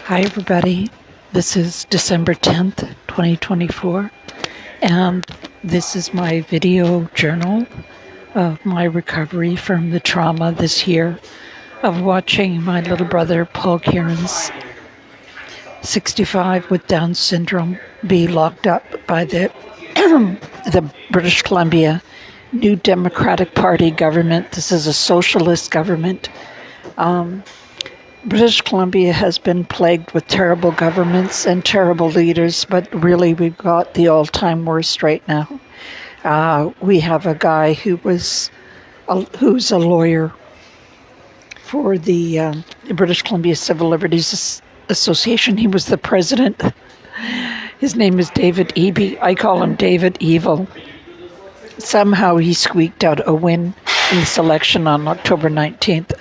Hi everybody, this is December 10th, 2024, and this is my video journal of my recovery from the trauma this year of watching my little brother Paul Kierans, 65 with Down syndrome, be locked up by the British Columbia New Democratic Party government. This is a socialist government. British Columbia has been plagued with terrible governments and terrible leaders, but really we've got the all-time worst right now. We have a guy who's a lawyer for the British Columbia Civil Liberties Association. He was the president. His name is David Eby. I call him David Evil. Somehow he squeaked out a win in this election on October 19th.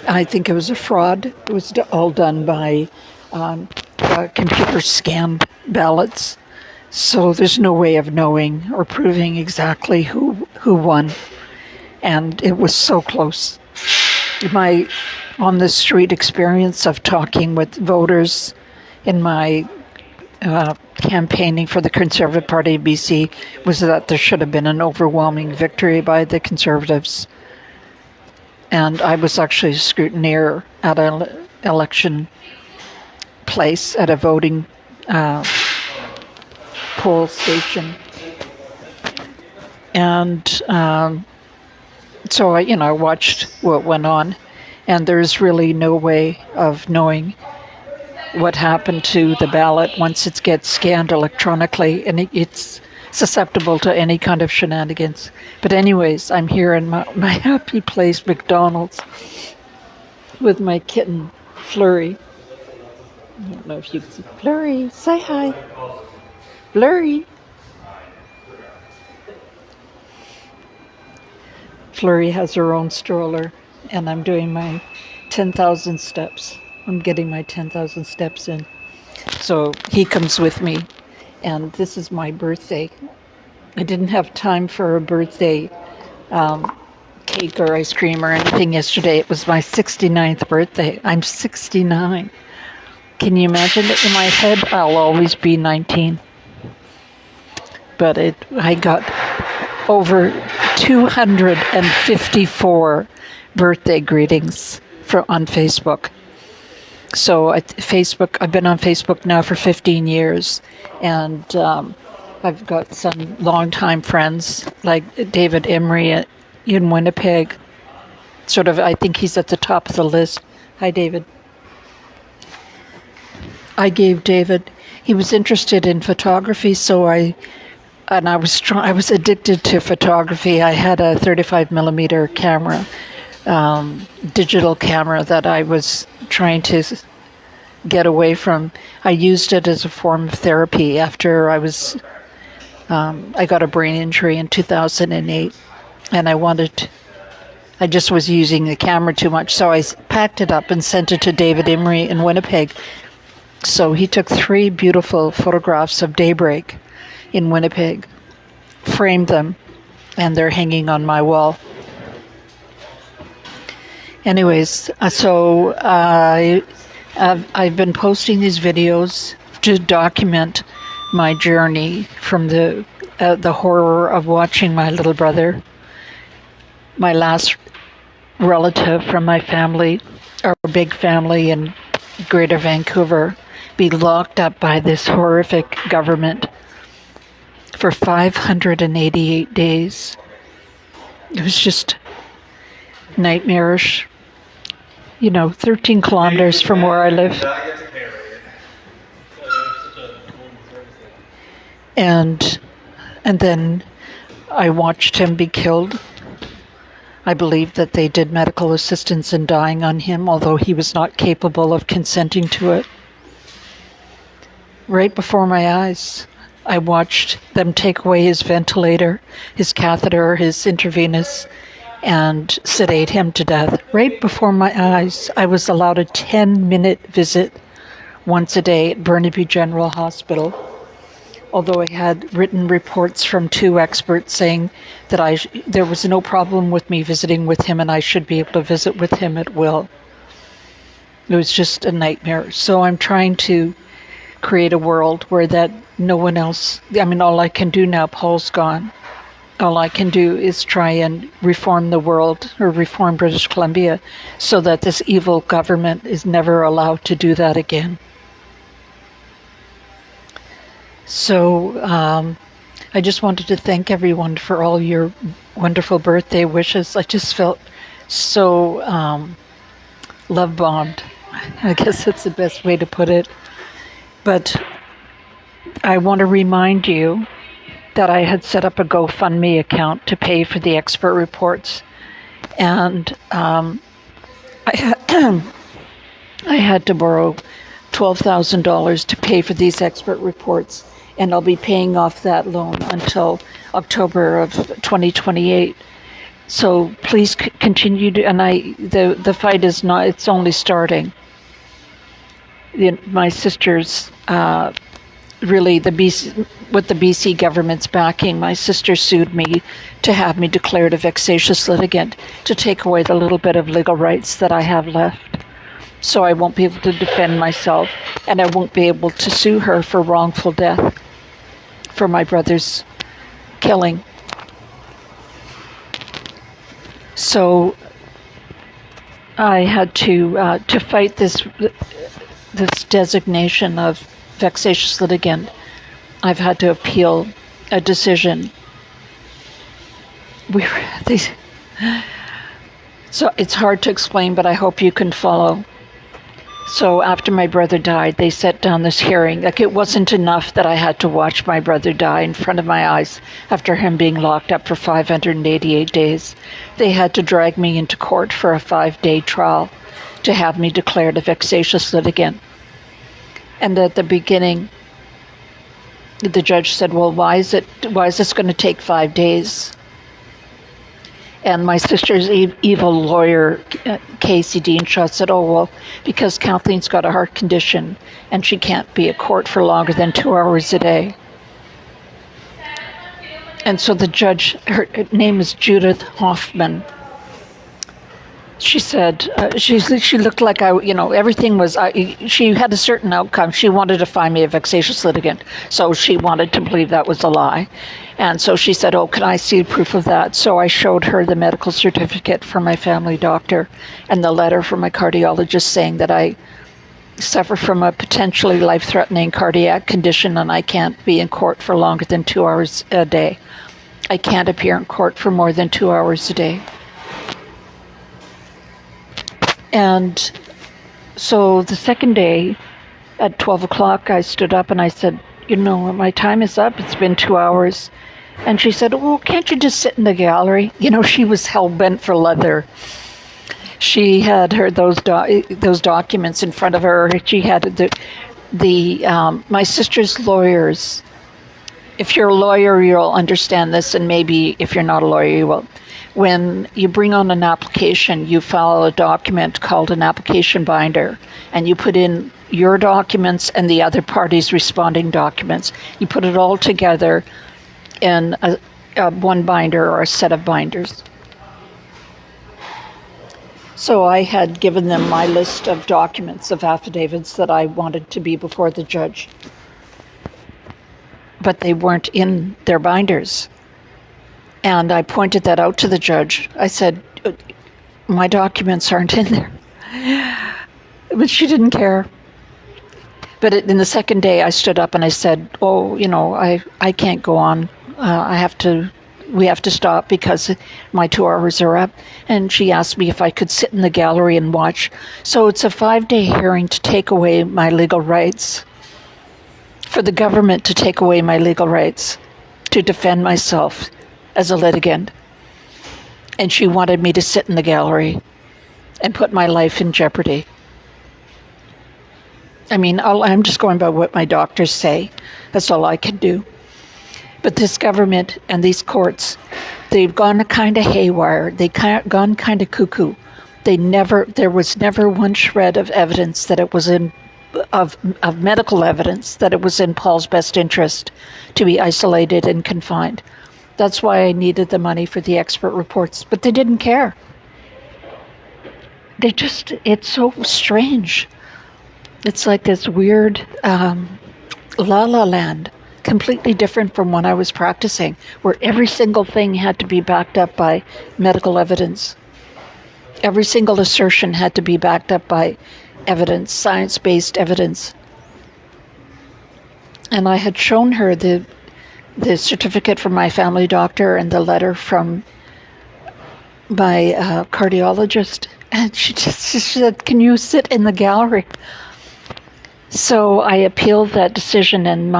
I think it was a fraud. It was all done by computer scanned ballots. So there's no way of knowing or proving exactly who won. And it was so close. My on-the-street experience of talking with voters in my campaigning for the Conservative Party of BC was that there should have been an overwhelming victory by the Conservatives. And I was actually a scrutineer at an election place at a voting poll station. And so I watched what went on, and there's really no way of knowing what happened to the ballot once it gets scanned electronically, and it's susceptible to any kind of shenanigans. But anyways, I'm here in my happy place, McDonald's, with my kitten, Flurry. I don't know if you can see. Flurry, say hi. Flurry. Flurry has her own stroller, and I'm doing my 10,000 steps. I'm getting my 10,000 steps in. So he comes with me. And this is my birthday. I didn't have time for a birthday cake or ice cream or anything yesterday. It was my 69th birthday. I'm 69. Can you imagine it? In my head, I'll always be 19. But I got over 254 birthday greetings on Facebook. So I've been on Facebook now for 15 years, and I've got some longtime friends like David Emery in Winnipeg. I think he's at the top of the list. Hi, David. I gave David, he was interested in photography, so I was addicted to photography. I had a 35 millimeter camera, digital camera that I was trying to get away from. I used it as a form of therapy after I got a brain injury in 2008, and I just was using the camera too much, so I packed it up and sent it to David Emery in Winnipeg. So he took 3 beautiful photographs of daybreak in Winnipeg, framed them, and they're hanging on my wall. Anyways, so I've been posting these videos to document my journey from the horror of watching my little brother, my last relative from my family, our big family in Greater Vancouver, be locked up by this horrific government for 588 days. It was just nightmarish. 13 kilometers from where I live. And then I watched him be killed. I believe that they did medical assistance in dying on him, although he was not capable of consenting to it. Right before my eyes, I watched them take away his ventilator, his catheter, his intravenous, and sedate him to death. Right before my eyes, I was allowed a 10-minute visit once a day at Burnaby General Hospital. although I had written reports from 2 experts saying that there was no problem with me visiting with him and I should be able to visit with him at will. It was just a nightmare. So I'm trying to create a world where that no one else, all I can do now, Paul's gone. All I can do is try and reform the world, or reform British Columbia, so that this evil government is never allowed to do that again. So I just wanted to thank everyone for all your wonderful birthday wishes. I just felt so love bombed. I guess that's the best way to put it. But I want to remind you that I had set up a GoFundMe account to pay for the expert reports. And I had to borrow $12,000 to pay for these expert reports. And I'll be paying off that loan until October of 2028. So please continue to, and the fight is not, it's only starting. My sisters, really with the BC government's backing, my sister sued me to have me declared a vexatious litigant to take away the little bit of legal rights that I have left. So I won't be able to defend myself, and I won't be able to sue her for wrongful death for my brother's killing. So I had to fight this designation of vexatious litigant. I've had to appeal a decision. So it's hard to explain, but I hope you can follow. So after my brother died, they set down this hearing. Like, it wasn't enough that I had to watch my brother die in front of my eyes after him being locked up for 588 days. They had to drag me into court for a 5-day trial to have me declared a vexatious litigant. And at the beginning, the judge said, well, why is this going to take 5 days? And my sister's evil lawyer, Casey Deanshaw, said, oh, well, because Kathleen's got a heart condition and she can't be at court for longer than 2 hours a day. And so the judge, her name is Judith Hoffman. She said, she looked like everything was, she had a certain outcome. She wanted to find me a vexatious litigant. So she wanted to believe that was a lie. And so she said, oh, can I see proof of that? So I showed her the medical certificate from my family doctor and the letter from my cardiologist saying that I suffer from a potentially life-threatening cardiac condition and I can't be in court for longer than 2 hours a day. I can't appear in court for more than 2 hours a day. And so the second day at 12 o'clock, I stood up and I said, my time is up. It's been 2 hours. And she said, well, can't you just sit in the gallery? She was hell-bent for leather. She had those documents in front of her. She had my sister's lawyers. If you're a lawyer, you'll understand this, and maybe if you're not a lawyer, you will. When you bring on an application, you file a document called an application binder, and you put in your documents and the other party's responding documents. You put it all together in one binder or a set of binders. So I had given them my list of documents, of affidavits that I wanted to be before the judge, but they weren't in their binders. And I pointed that out to the judge. I said, my documents aren't in there. But she didn't care. But in the second day, I stood up and I said, I can't go on. We have to stop because my 2 hours are up. And she asked me if I could sit in the gallery and watch. So it's a 5-day hearing to take away my legal rights, for the government to take away my legal rights, to defend myself as a litigant. And she wanted me to sit in the gallery and put my life in jeopardy. I'm just going by what my doctors say. That's all I can do. But this government and these courts, they've gone kind of haywire. They've gone kind of cuckoo. There was never one shred of evidence that it was of medical evidence that it was in Paul's best interest to be isolated and confined. That's why I needed the money for the expert reports, but they didn't care. It's so strange. It's like this weird la-la land, completely different from when I was practicing, where every single thing had to be backed up by medical evidence. Every single assertion had to be backed up by evidence, science-based evidence. And I had shown her the certificate from my family doctor and the letter from my cardiologist. And she said, "Can you sit in the gallery?" So I appealed that decision, and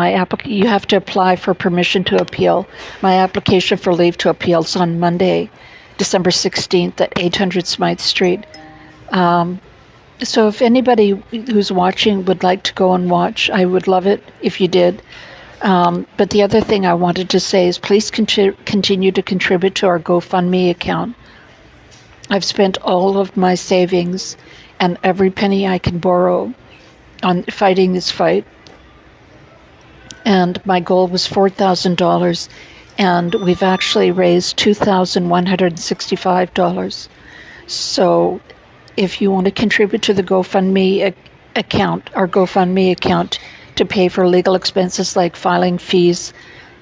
you have to apply for permission to appeal. My application for leave to appeal is on Monday, December 16th at 800 Smythe Street. So if anybody who's watching would like to go and watch, I would love it if you did. But the other thing I wanted to say is please continue to contribute to our GoFundMe account. I've spent all of my savings and every penny I can borrow on fighting this fight. And my goal was $4,000, and we've actually raised $2,165. So if you want to contribute to the GoFundMe account, our GoFundMe account, to pay for legal expenses like filing fees,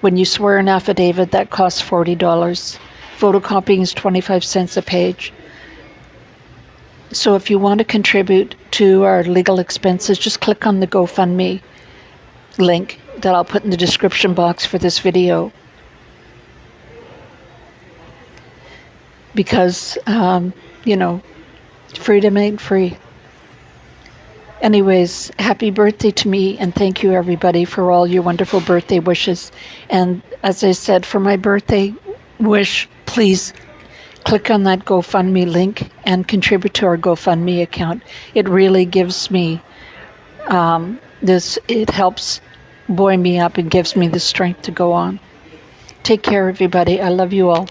when you swear an affidavit, that costs $40. Photocopying is 25 cents a page. So if you want to contribute to our legal expenses, just click on the GoFundMe link that I'll put in the description box for this video. Because, freedom ain't free. Anyways, happy birthday to me, and thank you everybody for all your wonderful birthday wishes. And as I said, for my birthday wish, please click on that GoFundMe link and contribute to our GoFundMe account. It really gives me it helps buoy me up and gives me the strength to go on. Take care, everybody. I love you all.